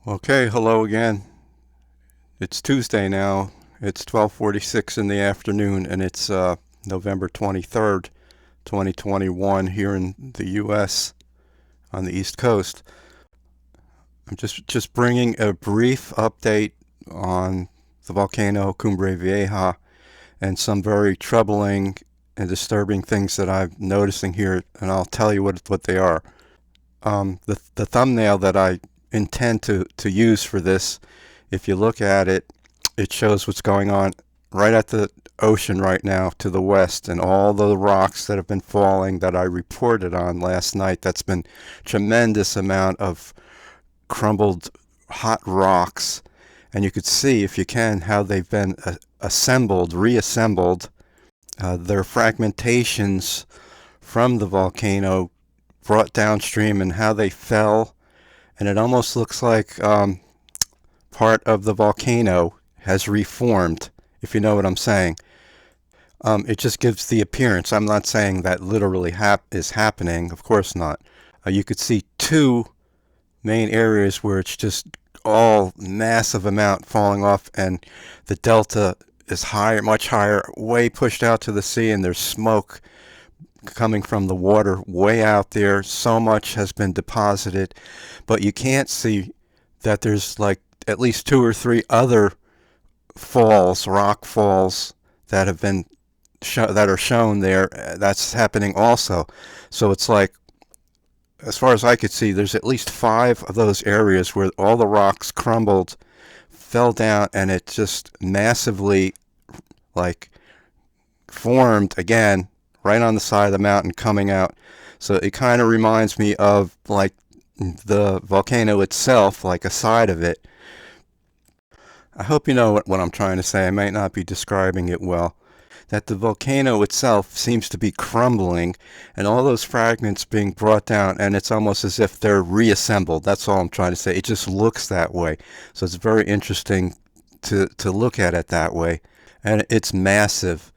Okay, hello again. It's Tuesday now. It's 12:46 in the afternoon, and it's November 23rd, 2021 here in the U.S. on the East Coast. I'm just bringing a brief update on the volcano Cumbre Vieja and some very troubling and disturbing things that I'm noticing here, and I'll tell you what they are. The thumbnail that I intend to use for this, if you look at it, it shows what's going on right at the ocean right now to the west, and all the rocks that have been falling that I reported on last night. That's been tremendous amount of crumbled hot rocks, and you could see, if you can, how they've been reassembled. Their fragmentations from the volcano brought downstream and how they fell, and it almost looks like part of the volcano has reformed, if you know what I'm saying. It just gives the appearance. I'm not saying that literally is happening, of course not. You could see two main areas where it's just all massive amount falling off, and the delta is higher, much higher, way pushed out to the sea, and there's smoke coming from the water way out there. So much has been deposited, but you can't see that there's like at least two or three other falls, rock falls that have been that are shown there. That's happening also. So it's like, as far as I could see, there's at least five of those areas where all the rocks crumbled, fell down, and it just massively like formed again right on the side of the mountain coming out. So it kind of reminds me of like the volcano itself, like a side of it. I hope you know what I'm trying to say. I might not be describing it well. That the volcano itself seems to be crumbling, and all those fragments being brought down, and it's almost as if they're reassembled. That's all I'm trying to say. It just looks that way. So it's very interesting to look at it that way. And it's massive,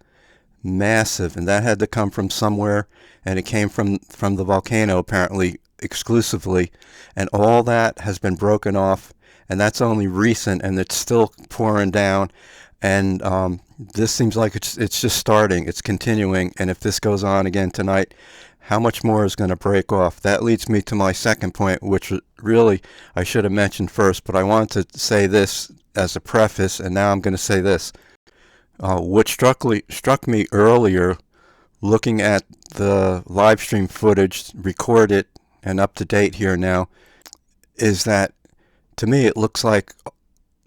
massive, and that had to come from somewhere, and it came from the volcano apparently exclusively, and all that has been broken off, and that's only recent, and it's still pouring down. And this seems like it's just starting. It's continuing, and if this goes on again tonight, how much more is going to break off? That leads me to my second point, which really I should have mentioned first, but I wanted to say this as a preface, and now I'm going to say this. What struck me earlier, looking at the live stream footage recorded and up to date here now, is that to me it looks like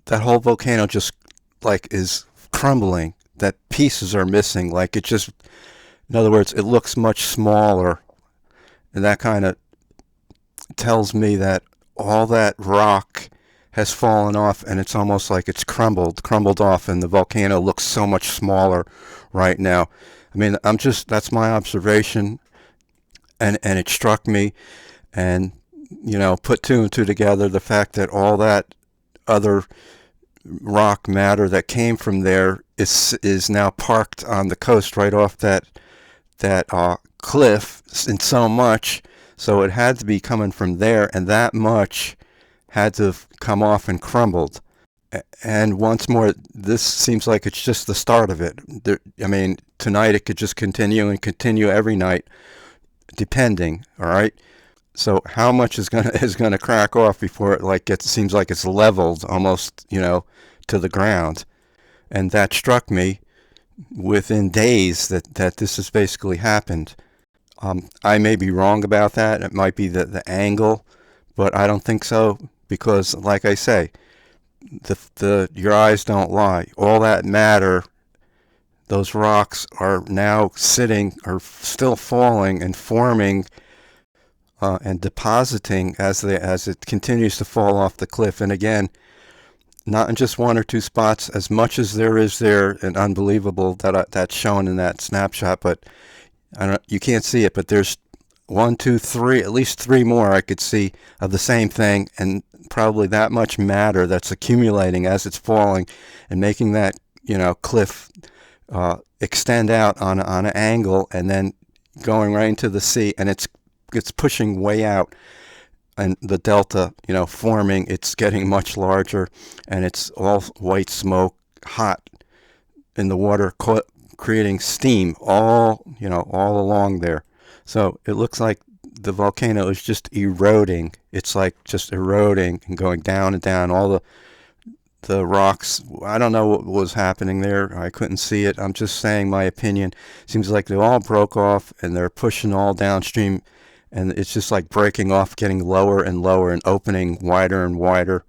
that whole volcano just like is crumbling. That pieces are missing. Like it just, in other words, it looks much smaller, and that kind of tells me that all that rock has fallen off, and it's almost like it's crumbled off, and the volcano looks so much smaller right now. I mean, that's my observation, and it struck me, and put two and two together, the fact that all that other rock matter that came from there is now parked on the coast right off that cliff in so much, so it had to be coming from there, and that much had to come off and crumbled. And once more, this seems like it's just the start of it. I mean, tonight it could just continue and continue every night, depending. All right. So how much is gonna crack off before it seems like it's leveled almost, to the ground? And that struck me within days that this has basically happened. I may be wrong about that. It might be the angle, but I don't think so, because, like I say, your eyes don't lie. All that matter, those rocks are now are still falling and forming and depositing as it continues to fall off the cliff. And again, not in just one or two spots, as much as there is there, and unbelievable that's shown in that snapshot. But you can't see it, but there's one, two, three, at least three more I could see of the same thing, and probably that much matter that's accumulating as it's falling and making that cliff extend out on an angle, and then going right into the sea, and it's pushing way out. and the delta, forming. It's getting much larger, and it's all white smoke, hot in the water, creating steam all along there. So it looks like the volcano is just eroding. It's like just eroding and going down and down. All the rocks, I don't know what was happening there. I couldn't see it. I'm just saying my opinion. Seems like they all broke off and they're pushing all downstream, and it's just like breaking off, getting lower and lower and opening wider and wider.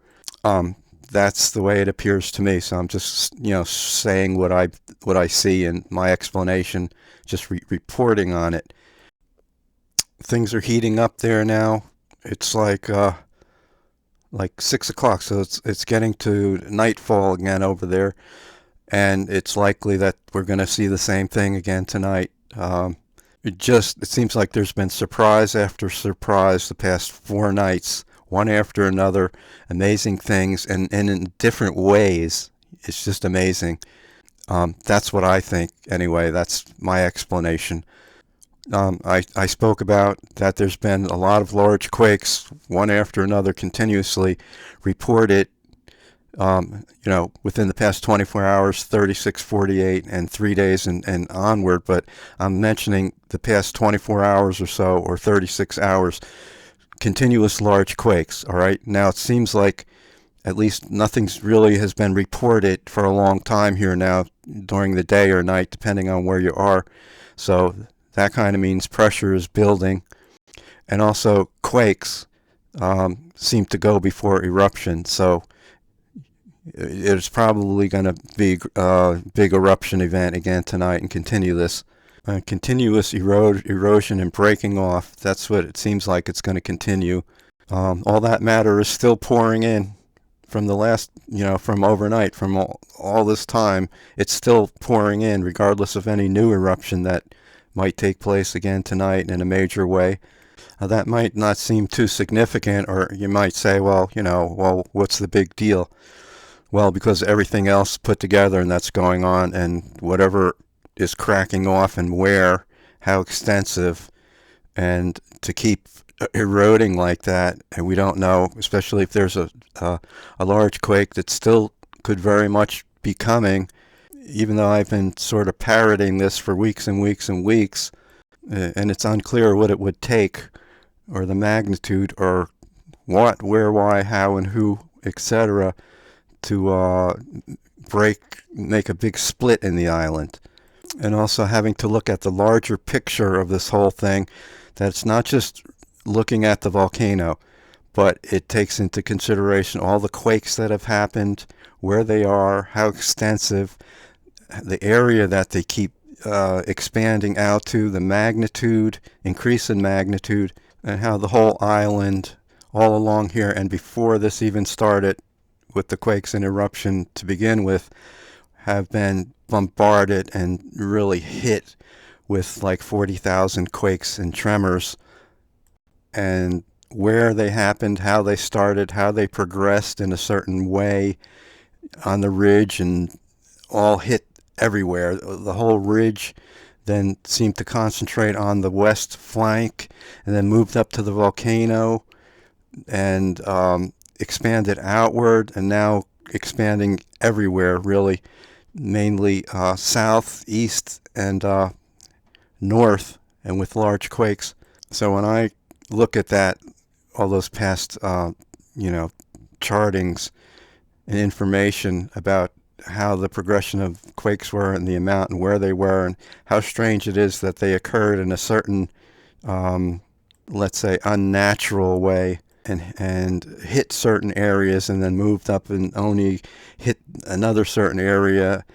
That's the way it appears to me. So I'm just saying what I see and my explanation, just reporting on it. Things are heating up there now. It's like 6 o'clock, so it's getting to nightfall again over there, and it's likely that we're going to see the same thing again tonight. It seems like there's been surprise after surprise the past 4 nights, one after another, amazing things, and in different ways. It's just amazing. That's what I think anyway. That's my explanation. I spoke about that there's been a lot of large quakes, one after another, continuously reported, within the past 24 hours, 36, 48, and 3 days and onward. But I'm mentioning the past 24 hours or so, or 36 hours, continuous large quakes. All right. Now it seems like at least nothing's really has been reported for a long time here now during the day or night, depending on where you are. So that kind of means pressure is building, and also quakes seem to go before eruption. So it's probably going to be a big eruption event again tonight and continue this. Continuous erosion and breaking off. That's what it seems like it's going to continue. All that matter is still pouring in from the last, from overnight, from all this time. It's still pouring in regardless of any new eruption that might take place again tonight in a major way. That might not seem too significant, or you might say, well, what's the big deal? Well, because everything else put together and that's going on, and whatever is cracking off and where, how extensive, and to keep eroding like that, and we don't know, especially if there's a large quake that still could very much be coming. Even though I've been sort of parroting this for weeks and weeks and weeks, and it's unclear what it would take, or the magnitude, or what, where, why, how, and who, etc., to make a big split in the island. And also having to look at the larger picture of this whole thing, that it's not just looking at the volcano, but it takes into consideration all the quakes that have happened, where they are, how extensive, the area that they keep expanding out to, the magnitude, increase in magnitude, and how the whole island all along here, and before this even started with the quakes and eruption to begin with, have been bombarded and really hit with like 40,000 quakes and tremors, and where they happened, how they started, how they progressed in a certain way on the ridge, and all hit everywhere. The whole ridge then seemed to concentrate on the west flank, and then moved up to the volcano, and expanded outward, and now expanding everywhere, really, mainly south, east, and north, and with large quakes. So when I look at that, all those past chartings and information about how the progression of quakes were and the amount and where they were, and how strange it is that they occurred in a certain, let's say, unnatural way, and hit certain areas and then moved up and only hit another certain area,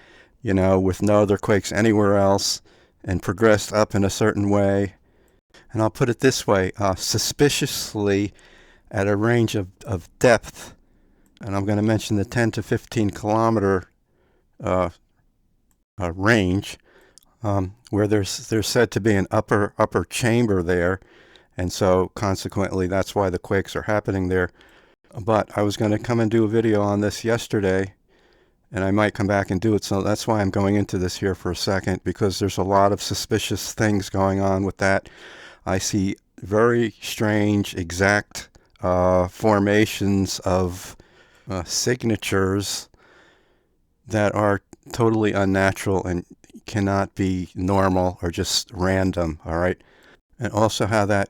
with no other quakes anywhere else, and progressed up in a certain way. And I'll put it this way, suspiciously at a range of depth, and I'm going to mention the 10 to 15 kilometer range, where there's said to be an upper chamber there, and so consequently that's why the quakes are happening there. But I was going to come and do a video on this yesterday, and I might come back and do it, so that's why I'm going into this here for a second, because there's a lot of suspicious things going on with that. I see very strange exact formations of signatures that are totally unnatural and cannot be normal or just random, all right? And also how that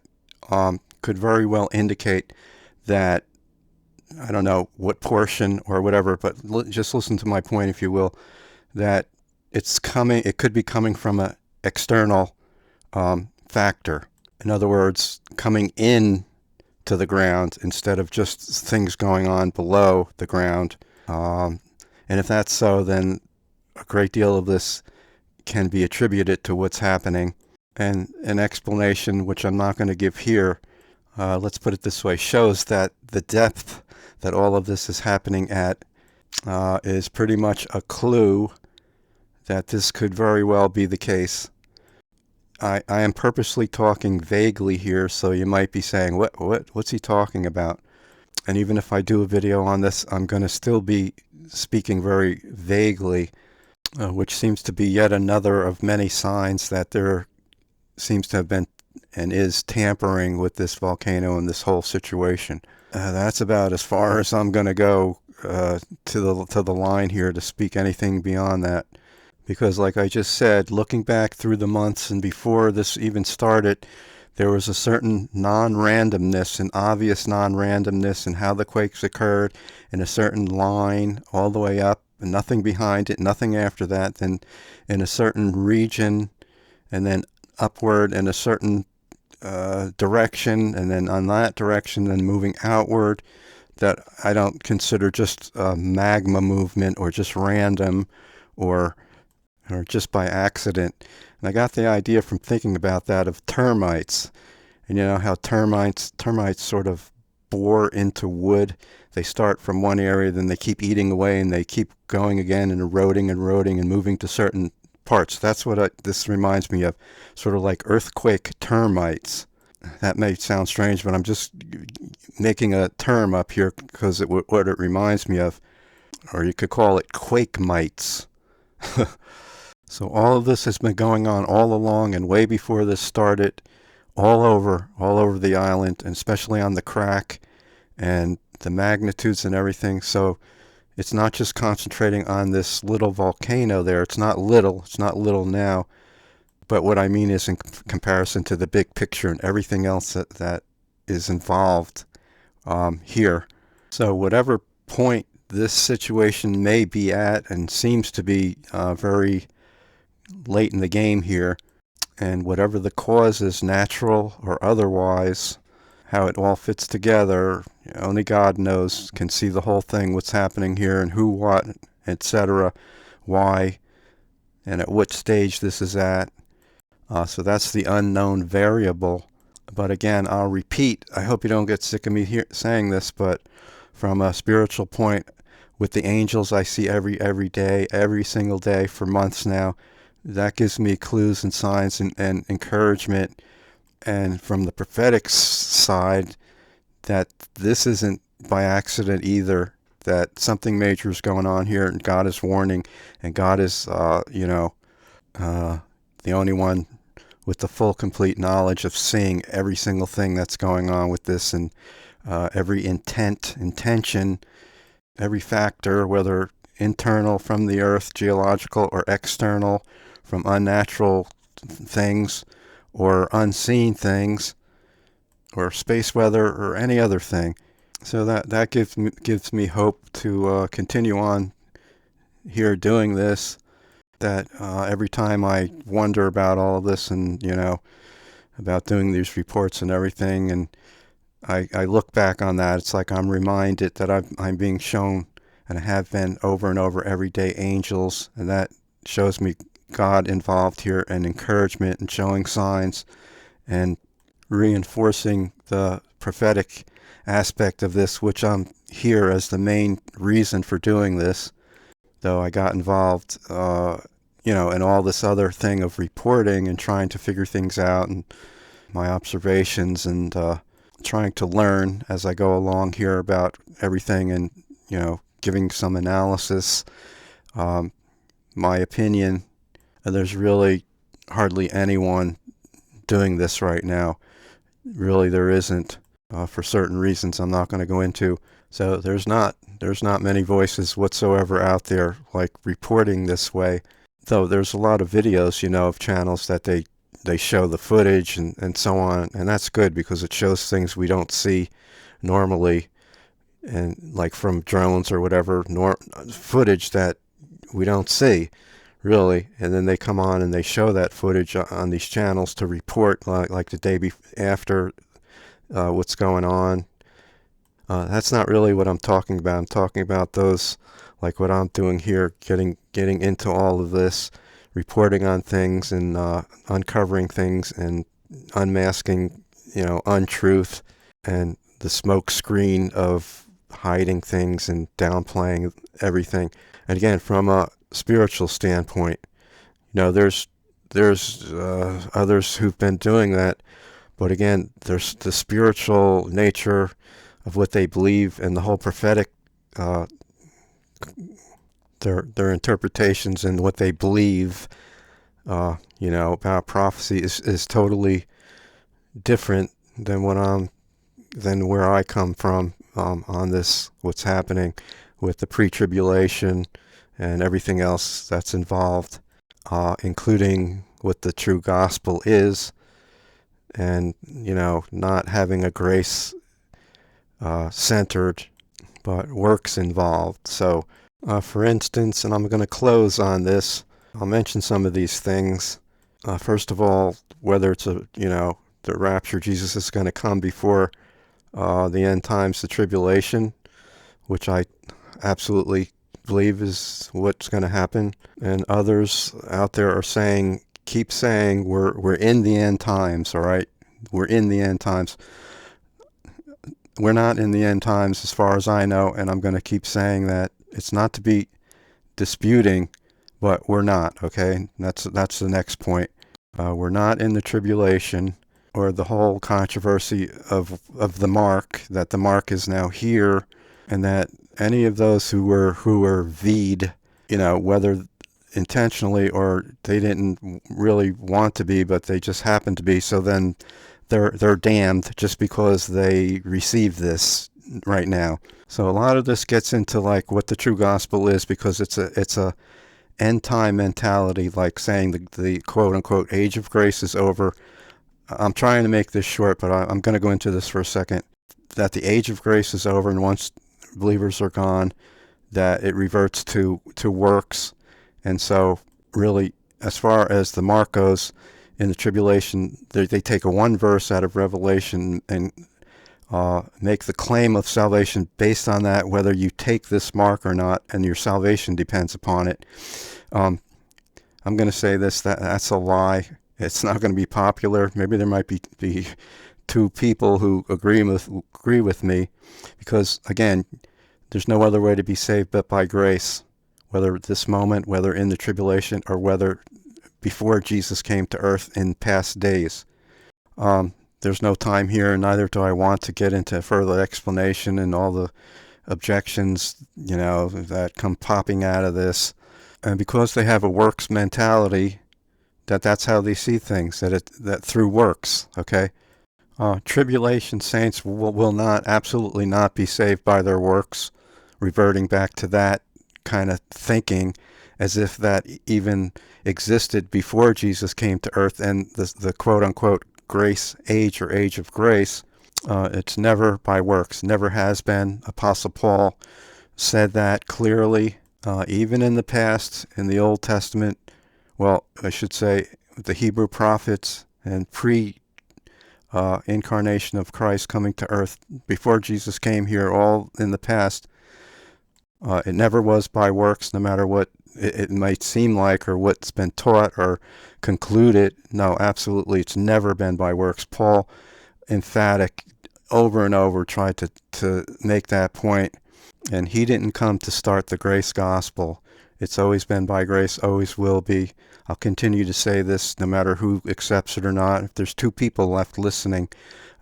could very well indicate that, I don't know what portion or whatever, but just listen to my point, if you will, that it could be coming from an external factor. In other words, coming in to the ground instead of just things going on below the ground. And if that's so, then a great deal of this can be attributed to what's happening. And an explanation, which I'm not going to give here, let's put it this way, shows that the depth that all of this is happening at is pretty much a clue that this could very well be the case. I am purposely talking vaguely here, so you might be saying, what's he talking about? And even if I do a video on this, I'm going to still be speaking very vaguely, which seems to be yet another of many signs that there seems to have been and is tampering with this volcano and this whole situation. That's about as far as I'm going to go to the line here to speak anything beyond that. Because like I just said, looking back through the months and before this even started, there was a certain non-randomness, an obvious non-randomness in how the quakes occurred, in a certain line all the way up, and nothing behind it, nothing after that, then in a certain region, and then upward in a certain direction, and then on that direction, then moving outward, that I don't consider just a magma movement or just random or just by accident. And I got the idea from thinking about that of termites. And you know how termites sort of bore into wood. They start from one area, then they keep eating away, and they keep going again and eroding and moving to certain parts. That's what this reminds me of, sort of like earthquake termites. That may sound strange, but I'm just making a term up here because what it reminds me of, or you could call it quake mites. So all of this has been going on all along and way before this started, all over the island, and especially on the crack and the magnitudes and everything. So it's not just concentrating on this little volcano there. It's not little now. But what I mean is in comparison to the big picture and everything else that is involved here. So whatever point this situation may be at, and seems to be very late in the game here, and whatever the cause is, natural or otherwise, how it all fits together, only God knows, can see the whole thing, what's happening here, and who, what, etc., why, and at what stage this is at. So that's the unknown variable. But again, I'll repeat, I hope you don't get sick of me saying this, but from a spiritual point, with the angels I see every day, every single day for months now, that gives me clues and signs and encouragement. And from the prophetic side, that this isn't by accident either, that something major is going on here, and God is warning, and God is, the only one with the full, complete knowledge of seeing every single thing that's going on with this, and every intention, every factor, whether internal from the earth, geological, or external from unnatural things or unseen things or space weather or any other thing. So that gives me hope to continue on here doing this. That every time I wonder about all of this, and about doing these reports and everything, and I look back on that, it's like I'm reminded that I'm being shown, and I have been over and over every day, angels, and that shows me God involved here, and encouragement, and showing signs, and reinforcing the prophetic aspect of this, which I'm here as the main reason for doing this, though I got involved in all this other thing of reporting and trying to figure things out, and my observations, and trying to learn as I go along here about everything, and giving some analysis, my opinion. There's really hardly anyone doing this right now. Really, there isn't. for certain reasons I'm not going to go into. So there's not many voices whatsoever out there like reporting this way. Though there's a lot of videos, of channels that they show the footage and so on, and that's good because it shows things we don't see normally, and like from drones or whatever, footage that we don't see really, and then they come on and they show that footage on these channels to report like the day after what's going on. That's not really what I'm talking about. I'm talking about those like what I'm doing here, getting into all of this, reporting on things and uncovering things and unmasking, untruth and the smoke screen of hiding things and downplaying everything. And again, from a spiritual standpoint, there's others who've been doing that, but again, there's the spiritual nature of what they believe and the whole prophetic, uh, their interpretations and what they believe, about prophecy is totally different than than where I come from on this, what's happening with the pre-tribulation and everything else that's involved, including what the true gospel is, and not having a grace centered, but works involved. So, for instance, and I'm going to close on this, I'll mention some of these things. First of all, whether it's the rapture, Jesus is going to come before the end times, the tribulation, which I absolutely believe is what's going to happen. And others out there are keep saying we're in the end times. All right, we're in the end times. We're not in the end times as far as I know, and I'm going to keep saying that. It's not to be disputing, but we're not, okay? That's the next point. We're not in the tribulation or the whole controversy of the mark, that the mark is now here, and that any of those who were V'd, whether intentionally or they didn't really want to be, but they just happened to be, so then they're damned just because they received this right now. So a lot of this gets into like what the true gospel is, because it's a end time mentality, like saying the quote unquote age of grace is over. I'm trying to make this short, but I'm going to go into this for a second. That the age of grace is over, and once believers are gone, that it reverts to works. And so really, as far as the mark goes, in the tribulation, they take a one verse out of Revelation and make the claim of salvation based on that, whether you take this mark or not, and your salvation depends upon it. I'm going to say this, that's a lie. It's not going to be popular. Maybe there might be two people who agree with me, because again, there's no other way to be saved but by grace, whether at this moment, whether in the tribulation, or whether before Jesus came to earth in past days. There's no time here, and neither do I want to get into further explanation and all the objections, that come popping out of this. And because they have a works mentality, that's how they see things, that through works, okay? Tribulation saints will absolutely not be saved by their works, reverting back to that kind of thinking, as if that even existed before Jesus came to earth, and the quote-unquote grace age or age of grace. It's never by works, never has been. Apostle Paul said that clearly, even in the past, in the Old Testament. Well, I should say the Hebrew prophets and incarnation of Christ coming to earth before Jesus came here, all in the past. It never was by works, no matter what it might seem like or what's been taught or concluded. No, absolutely, it's never been by works. Paul, emphatic, over and over, tried to make that point, and he didn't come to start the grace gospel. It's always been by grace, always will be. I'll continue to say this no matter who accepts it or not. If there's two people left listening,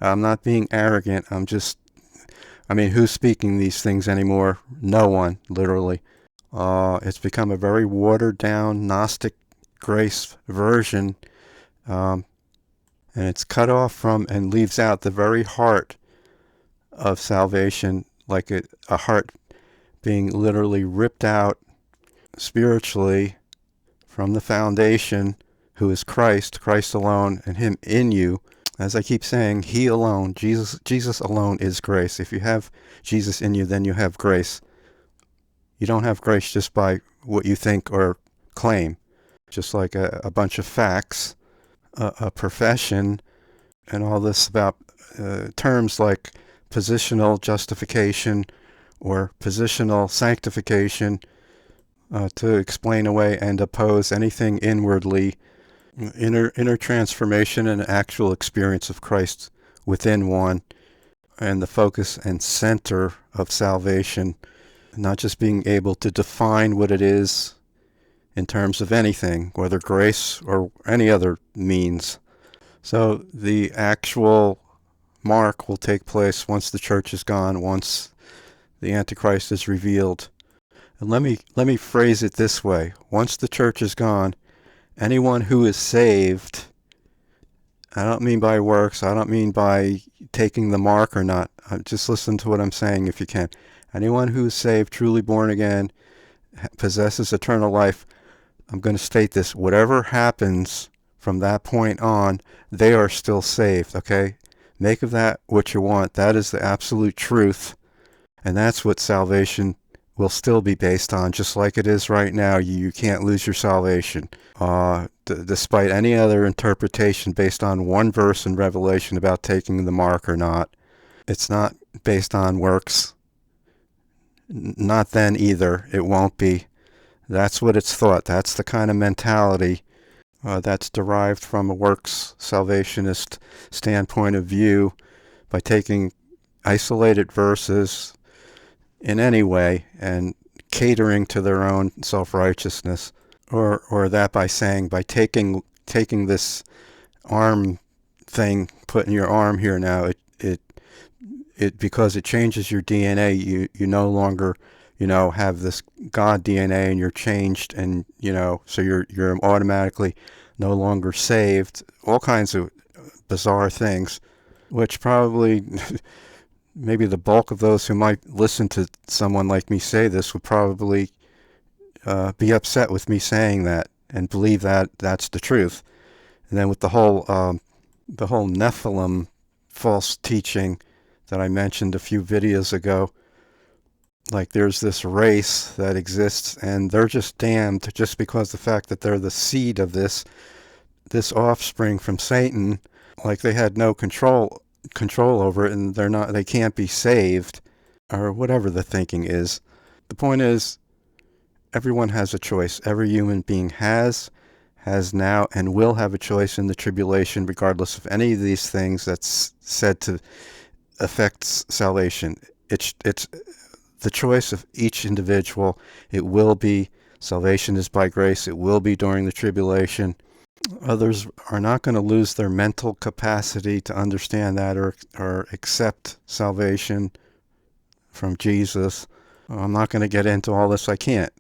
I'm not being arrogant. Who's speaking these things anymore? No one, literally. It's become a very watered-down Gnostic grace version, and it's cut off from and leaves out the very heart of salvation, like a heart being literally ripped out spiritually from the foundation, who is Christ, Christ alone, and Him in you. As I keep saying, He alone, Jesus alone is grace. If you have Jesus in you, then you have grace. You don't have grace just by what you think or claim, just like a bunch of facts, a profession, and all this about terms like positional justification or positional sanctification to explain away and oppose anything inwardly, inner transformation and actual experience of Christ within one, and the focus and center of salvation, not just being able to define what it is in terms of anything, whether grace or any other means. So the actual mark will take place once the church is gone, once the Antichrist is revealed. And let me phrase it this way. Once the church is gone, anyone who is saved, I don't mean by works, I don't mean by taking the mark or not. Just listen to what I'm saying if you can. Anyone who is saved, truly born again, possesses eternal life, I'm going to state this, whatever happens from that point on, they are still saved, okay? Make of that what you want. That is the absolute truth. And that's what salvation will still be based on, just like it is right now. You can't lose your salvation. Despite any other interpretation based on one verse in Revelation about taking the mark or not, it's not based on works. Not then either. It won't be. That's what it's thought. That's the kind of mentality that's derived from a works salvationist standpoint of view by taking isolated verses in any way and catering to their own self-righteousness, or that by saying, by taking this arm thing, putting your arm here now, it because it changes your DNA, you no longer have this God DNA, and you're changed, and so you're automatically no longer saved. All kinds of bizarre things, which probably maybe the bulk of those who might listen to someone like me say this would probably be upset with me saying that and believe that that's the truth. And then with the whole Nephilim false teaching that I mentioned a few videos ago, like there's this race that exists and they're just damned just because the fact that they're the seed of this offspring from Satan, like they had no control over it, and they can't be saved, or whatever the thinking is. The point is, everyone has a choice. Every human being has now, and will have a choice in the tribulation, regardless of any of these things that's said to affect salvation. It's the choice of each individual. It will be. Salvation is by grace. It will be during the tribulation. Others are not going to lose their mental capacity to understand that or accept salvation from Jesus. I'm not going to get into all this. I can't.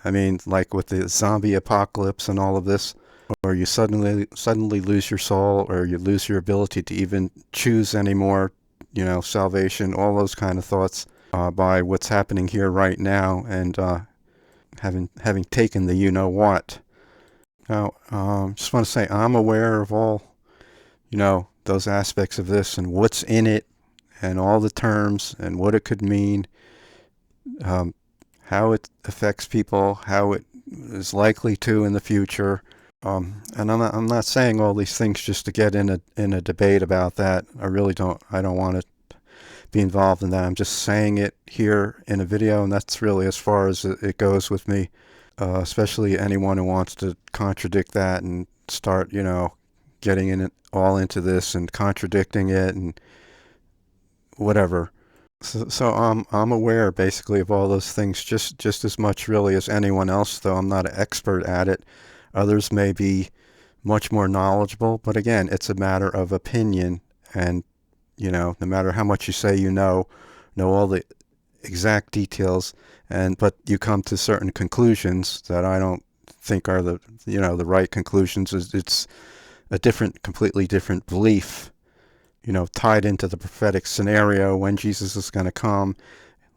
I mean, like with the zombie apocalypse and all of this, or you suddenly lose your soul, or you lose your ability to even choose anymore, salvation, all those kind of thoughts by what's happening here right now, and having taken the what. Now, just want to say I'm aware of all, those aspects of this and what's in it and all the terms and what it could mean, how it affects people, how it is likely to in the future. And I'm not saying all these things just to get in a debate about that. I don't want to be involved in that. I'm just saying it here in a video, and that's really as far as it goes with me. Especially anyone who wants to contradict that and start, getting all into this and contradicting it and whatever. So I'm aware basically of all those things just as much really as anyone else, though I'm not an expert at it. Others may be much more knowledgeable, but again, it's a matter of opinion, and no matter how much you say know all the exact details, but you come to certain conclusions that I don't think are the the right conclusions. It's a completely different belief tied into the prophetic scenario when Jesus is going to come.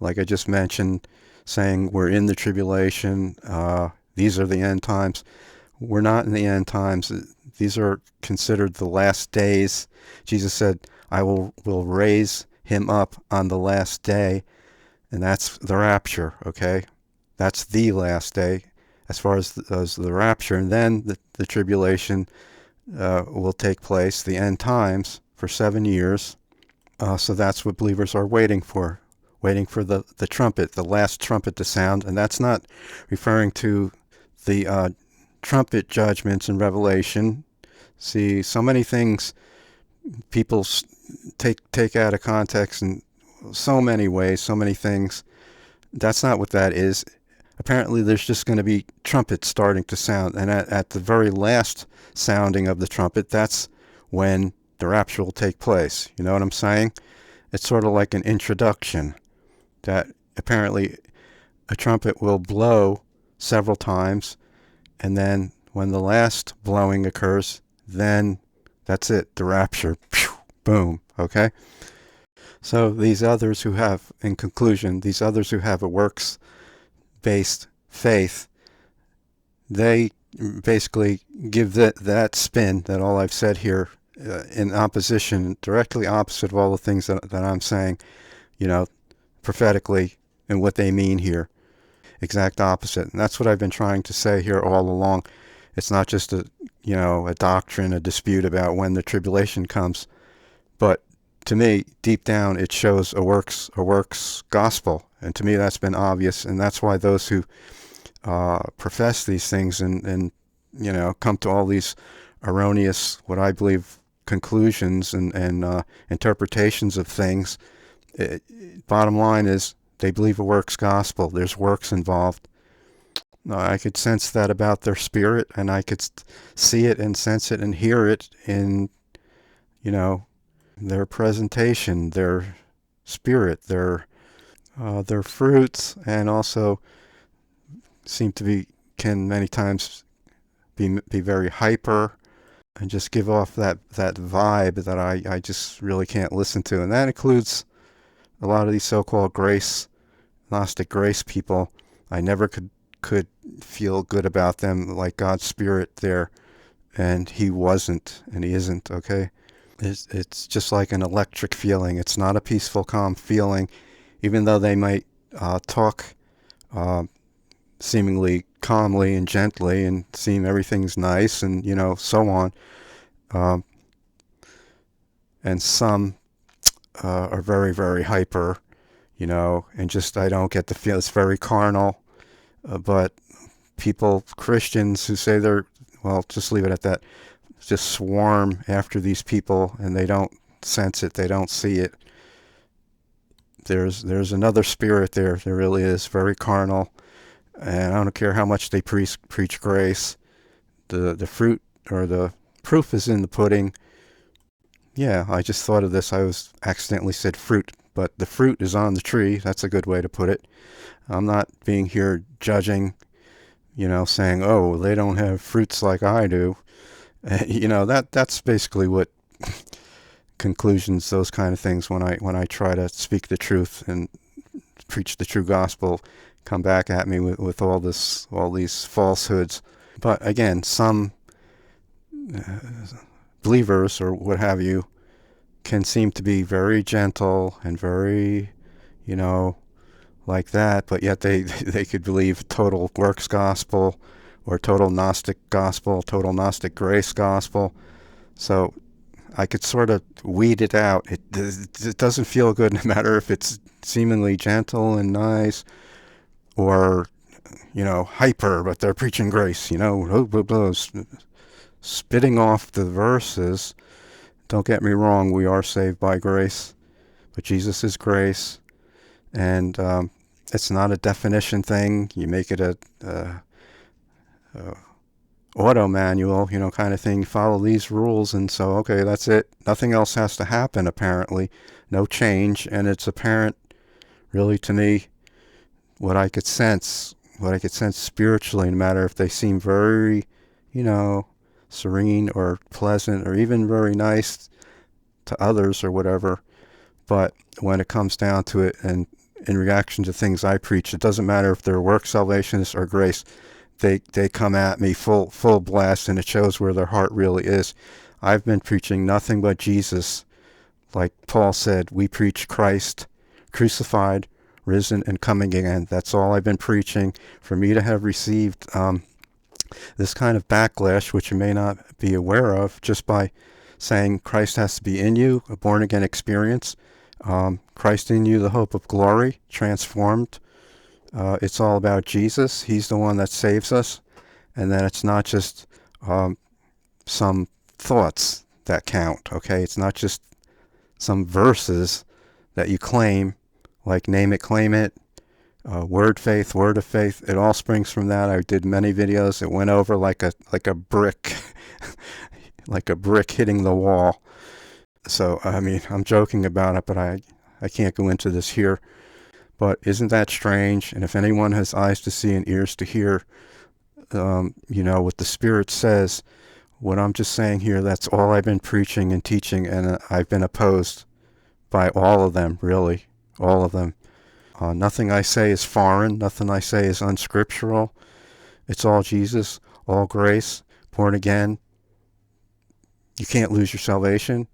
Like I just mentioned, saying we're in the tribulation. These are the end times. We're not in the end times. These are considered the last days. Jesus said, I will raise him up on the last day, and that's the rapture, okay? That's the last day as far as the rapture. And then the tribulation will take place, the end times, for 7 years. So that's what believers are waiting for the trumpet, the last trumpet to sound. And that's not referring to the trumpet judgments in Revelation. See, so many things people take out of context in so many ways, so many things. That's not what that is. Apparently there's just going to be trumpets starting to sound, and at the very last sounding of the trumpet, that's when the rapture will take place. You know what I'm saying? It's sort of like an introduction, that apparently a trumpet will blow several times, and then when the last blowing occurs, then that's it, the rapture. Phew, boom, okay? So these others who have, in conclusion, these others who have a works-based faith, they basically give that spin, that all I've said here, in opposition, directly opposite of all the things that I'm saying, prophetically, and what they mean here. Exact opposite. And that's what I've been trying to say here all along. It's not just a doctrine, a dispute about when the tribulation comes, but to me, deep down, it shows a works gospel. And to me, that's been obvious. And that's why those who profess these things and come to all these erroneous, what I believe, conclusions and interpretations of things, bottom line is they believe a works gospel. There's works involved. I could sense that about their spirit, and I could see it and sense it and hear it in, their presentation, their spirit, their fruits, and also can many times be very hyper and just give off that vibe that I just really can't listen to. And that includes a lot of these so-called Gnostic grace people. I never could feel good about them, like God's spirit there, and he wasn't, and he isn't, okay? It's just like an electric feeling. It's not a peaceful, calm feeling, even though they might talk seemingly calmly and gently and seem everything's nice and, so on. And some are very, very hyper, and just I don't get the feel. It's very carnal. But Christians who say just leave it at that, just swarm after these people, and they don't sense it, they don't see it. There's another spirit there. There really is, very carnal, and I don't care how much they preach grace. The fruit or the proof is in the pudding. Yeah, I just thought of this. I accidentally said fruit, but the fruit is on the tree. That's a good way to put it. I'm not being here judging, saying, oh, they don't have fruits like I do. That's basically what conclusions, those kind of things, when I try to speak the truth and preach the true gospel, come back at me with all these falsehoods. But again, some believers or what have you can seem to be very gentle and very, like that, but yet they could believe total works gospel or total Gnostic gospel, total Gnostic grace gospel. So I could sort of weed it out. It doesn't feel good, no matter if it's seemingly gentle and nice or, hyper, but they're preaching grace, spitting off the verses. Don't get me wrong, we are saved by grace, but Jesus is grace. And it's not a definition thing. You make it a auto manual, kind of thing. You follow these rules, and so, okay, that's it. Nothing else has to happen, apparently. No change, and it's apparent, really, to me, what I could sense spiritually, no matter if they seem very, serene or pleasant or even very nice to others or whatever. But when it comes down to it, and in reaction to things I preach, it doesn't matter if they're work salvationists or grace. They come at me full blast, and it shows where their heart really is. I've been preaching nothing but Jesus. Like Paul said, we preach Christ crucified, risen, and coming again. That's all I've been preaching. For me to have received this kind of backlash, which you may not be aware of, just by saying Christ has to be in you, a born-again experience, Christ in you, the hope of glory, transformed. It's all about Jesus. He's the one that saves us, and that it's not just some thoughts that count, okay? It's not just some verses that you claim, like name it, claim it, word faith, word of faith. It all springs from that. I did many videos. It went over like a brick, like a brick hitting the wall. So, I mean, I'm joking about it, but I can't go into this here. But isn't that strange? And if anyone has eyes to see and ears to hear, what the Spirit says, what I'm just saying here, that's all I've been preaching and teaching, and I've been opposed by all of them, really, all of them. Nothing I say is foreign. Nothing I say is unscriptural. It's all Jesus, all grace, born again. You can't lose your salvation.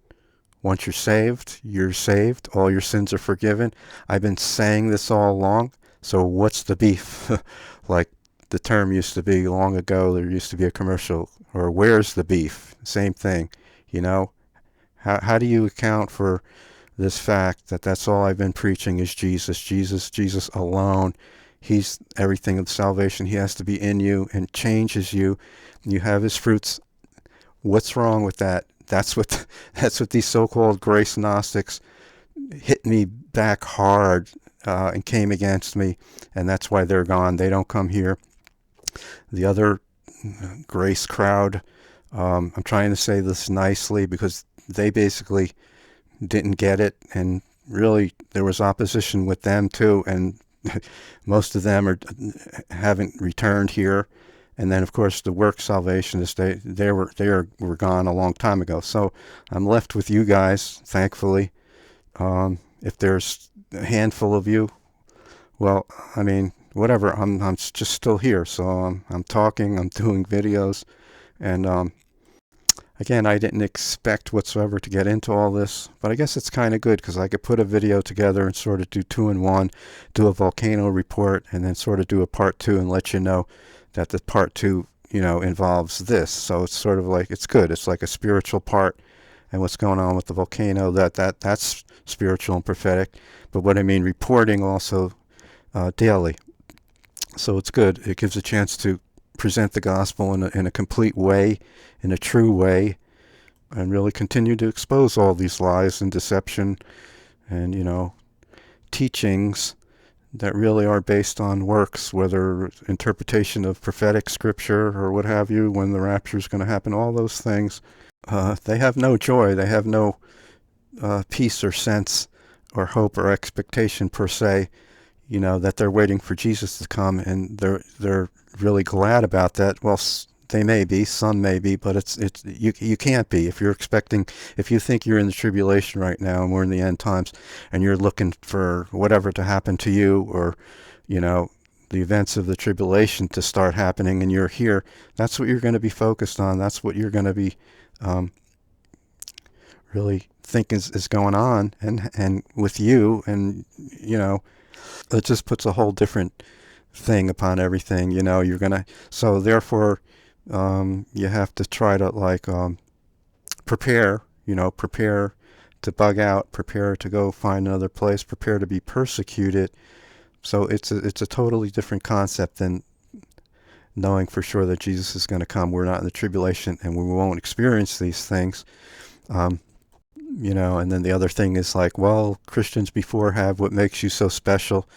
Once you're saved. All your sins are forgiven. I've been saying this all along. So what's the beef? Like the term used to be long ago, there used to be a commercial, or where's the beef? Same thing. How do you account for this fact that that's all I've been preaching is Jesus, Jesus, Jesus alone? He's everything of salvation. He has to be in you and changes you. You have his fruits. What's wrong with that? That's what these so-called grace Gnostics hit me back hard and came against me, and that's why they're gone. They don't come here. The other grace crowd, I'm trying to say this nicely because they basically didn't get it, and really there was opposition with them too, and most of them haven't returned here. And then, of course, the work salvationists, they were gone a long time ago. So I'm left with you guys, thankfully. If there's a handful of you, well, I mean, whatever. I'm just still here. So I'm talking. I'm doing videos, and again, I didn't expect whatsoever to get into all this, but I guess it's kind of good because I could put a video together and sort of do 2-in-1, do a volcano report, and then sort of do a part 2 and let you know that the part 2, involves this. So it's sort of like, it's good. It's like a spiritual part, and what's going on with the volcano, that's spiritual and prophetic. But what I mean, reporting also daily. So it's good. It gives a chance to present the gospel in a complete way, in a true way, and really continue to expose all these lies and deception and, teachings that really are based on works, whether interpretation of prophetic scripture or what have you, when the rapture is going to happen, all those things. They have no joy. They have no peace or sense or hope or expectation per se, that they're waiting for Jesus to come, and they're really glad about that. Well, they may be, some may be, but you can't be if you think you're in the tribulation right now and we're in the end times, and you're looking for whatever to happen to you, or the events of the tribulation to start happening, and you're here. That's what you're going to be focused on. That's what you're going to be really think is going on, and with you, and it just puts a whole different thing upon everything. You're gonna, so therefore you have to try to prepare to bug out, prepare to go find another place, prepare to be persecuted. So it's a totally different concept than knowing for sure that Jesus is going to come. We're not in the tribulation, and we won't experience these things. And then the other thing is like, well, Christians before have what makes you so special.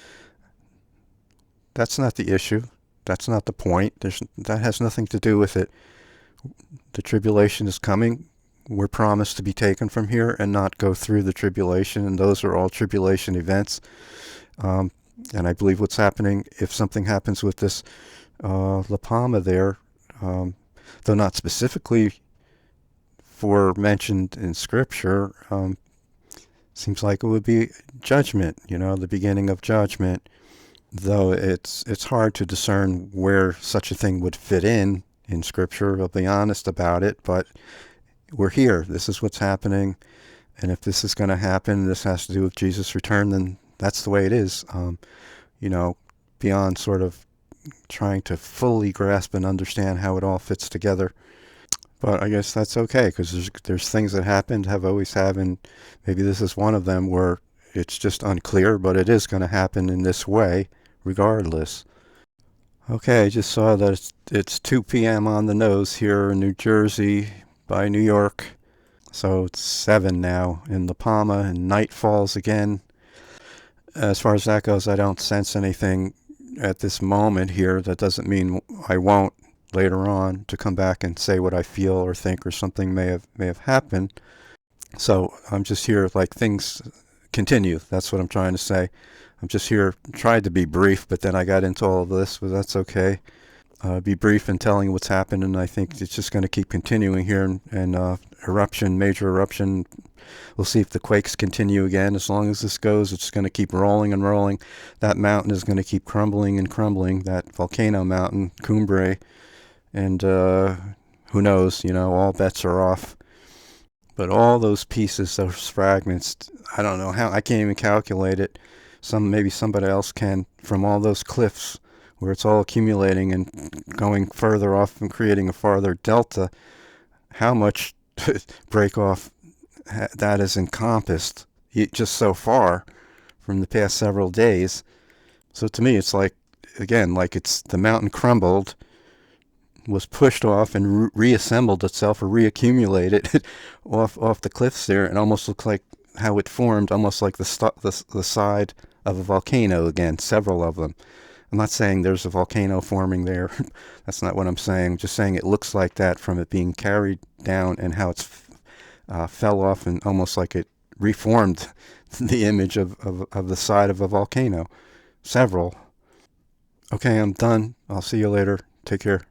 That's not the issue. That's not the point. That has nothing to do with it. The tribulation is coming. We're promised to be taken from here and not go through the tribulation, and those are all tribulation events. And I believe what's happening, if something happens with this La Palma there, though not specifically before mentioned in Scripture, seems like it would be judgment, the beginning of judgment, though it's hard to discern where such a thing would fit in Scripture. I'll be honest about it, but we're here. This is what's happening, and if this is going to happen, this has to do with Jesus' return, then that's the way it is. You know, beyond sort of trying to fully grasp and understand how it all fits together. But I guess that's okay, because there's things that happened, have always happened. Maybe this is one of them where it's just unclear, but it is going to happen in this way, regardless. Okay, I just saw that it's 2 p.m. on the nose here in New Jersey by New York. So it's 7 now in La Palma, and night falls again. As far as that goes, I don't sense anything at this moment here. That doesn't mean I won't later on to come back and say what I feel or think or something may have happened. So I'm just here like things continue. That's what I'm trying to say. I'm just here, tried to be brief, but then I got into all of this, but that's okay. Be brief in telling what's happened, and I think it's just going to keep continuing here. And eruption, major eruption. We'll see if the quakes continue again. As long as this goes, it's going to keep rolling and rolling. That mountain is going to keep crumbling and crumbling. That volcano mountain, Cumbre, and who knows? All bets are off. But all those pieces, those fragments, I don't know how. I can't even calculate it. Maybe somebody else can, from all those cliffs where it's all accumulating and going further off and creating a farther delta. How much break off that is encompassed just so far from the past several days. So to me, it's like, again, like it's the mountain crumbled, was pushed off and reassembled itself or reaccumulated off the cliffs there, and almost looked like how it formed, almost like the side of a volcano again, several of them. I'm not saying there's a volcano forming there. That's not what I'm saying. I'm just saying it looks like that from it being carried down and how it's fell off and almost like it reformed the image of the side of a volcano. Several. Okay, I'm done. I'll see you later. Take care.